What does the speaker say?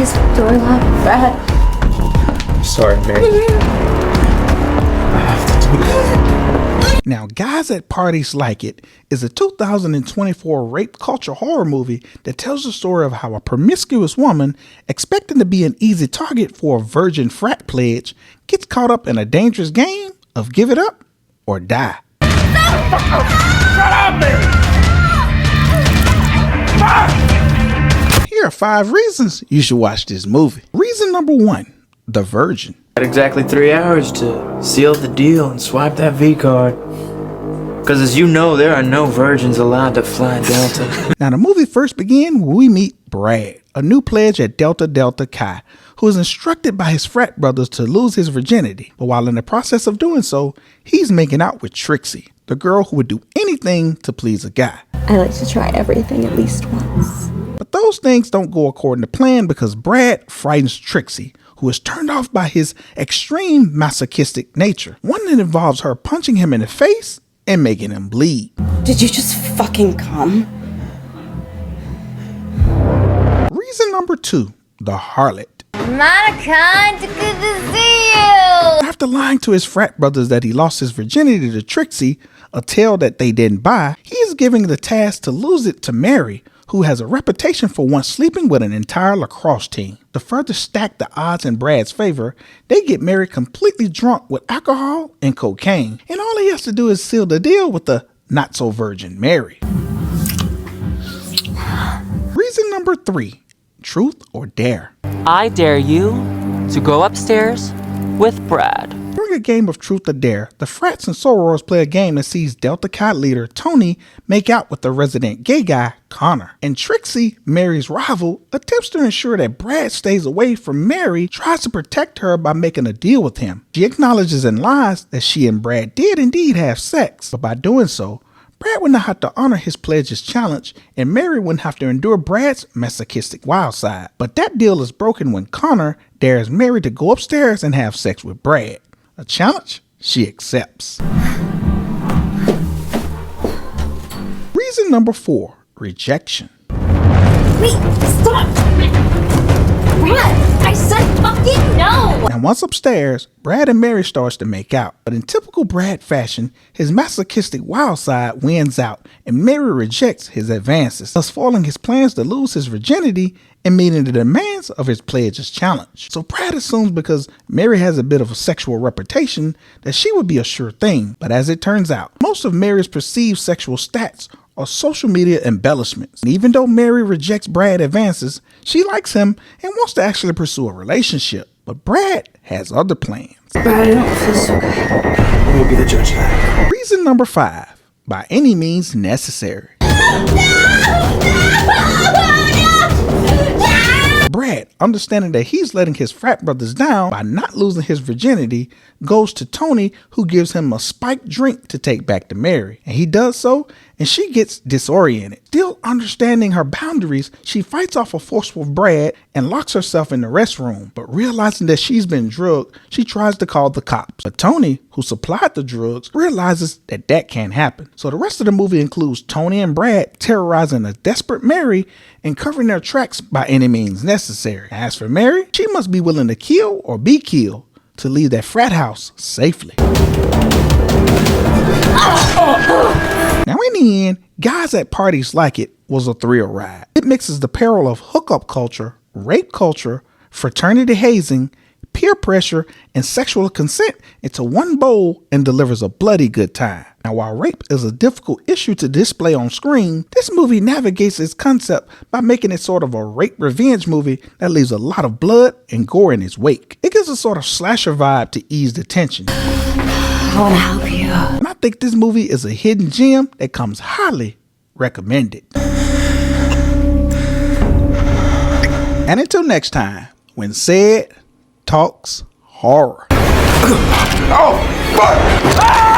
Please, door lock, Brad. I'm sorry, Mary. I have to do this. Now, Guys at Parties Like It is a 2024 rape culture horror movie that tells the story of how a promiscuous woman, expecting to be an easy target for a virgin frat pledge, gets caught up in a dangerous game of give it up or die. Shut up, Mary! Here are 5 reasons you should watch this movie. Reason number 1, the virgin. Got exactly 3 hours to seal the deal and swipe that V card. Because as you know, there are no virgins allowed to fly Delta. Now, the movie first begins when we meet Brad, a new pledge at Delta Delta Chi, who is instructed by his frat brothers to lose his virginity. But while in the process of doing so, he's making out with Trixie, the girl who would do anything to please a guy. I like to try everything at least once. But those things don't go according to plan because Brad frightens Trixie, who is turned off by his extreme masochistic nature, one that involves her punching him in the face and making him bleed. Did you just fucking come? Reason number 2, the harlot. Monica, it's good to see you. After lying to his frat brothers that he lost his virginity to Trixie, a tale that they didn't buy, he is giving the task to lose it to Mary, who has a reputation for once sleeping with an entire lacrosse team. To further stack the odds in Brad's favor, they get Mary completely drunk with alcohol and cocaine, and all he has to do is seal the deal with the not-so-virgin Mary. Reason number 3, truth or dare. I dare you to go upstairs with Brad. During a game of truth or dare, the frats and sorors play a game that sees Delta Chi leader Tony make out with the resident gay guy Connor. And Trixie, Mary's rival, attempts to ensure that Brad stays away from Mary, tries to protect her by making a deal with him. She acknowledges and lies that she and Brad did indeed have sex, but by doing so, Brad would not have to honor his pledge's challenge, and Mary wouldn't have to endure Brad's masochistic wild side. But that deal is broken when Connor dares Mary to go upstairs and have sex with Brad. A challenge she accepts. Reason number 4, rejection. Wait, stop! Brad, I said fucking no! Now once upstairs, Brad and Mary starts to make out, but in typical Brad fashion, his masochistic wild side wins out and Mary rejects his advances, thus foiling his plans to lose his virginity and meeting the demands of his pledge's challenge. So Brad assumes because Mary has a bit of a sexual reputation that she would be a sure thing, but as it turns out, most of Mary's perceived sexual stats are social media embellishments. And even though Mary rejects Brad advances, she likes him and wants to actually pursue a relationship. But Brad has other plans. Brad, I don't feel so good. We'll be the judge of that. Reason number 5, by any means necessary. Brad, understanding that he's letting his frat brothers down by not losing his virginity, goes to Tony, who gives him a spiked drink to take back to Mary. And he does so, and she gets disoriented. Still understanding her boundaries, she fights off a forceful Brad and locks herself in the restroom. But realizing that she's been drugged, she tries to call the cops. But Tony, who supplied the drugs, realizes that that can't happen. So the rest of the movie includes Tony and Brad terrorizing a desperate Mary and covering their tracks by any means necessary. As for Mary, she must be willing to kill or be killed to leave that frat house safely. Now in the end, Guys at Parties Like It was a thrill ride. It mixes the peril of hookup culture, rape culture, fraternity hazing, peer pressure, and sexual consent into one bowl and delivers a bloody good time. Now while rape is a difficult issue to display on screen, this movie navigates its concept by making it sort of a rape revenge movie that leaves a lot of blood and gore in its wake. It gives a sort of slasher vibe to ease the tension. I want to help you. And I think this movie is a hidden gem that comes highly recommended. And until next time, when CEDtalks horror. Oh, fuck! Ah!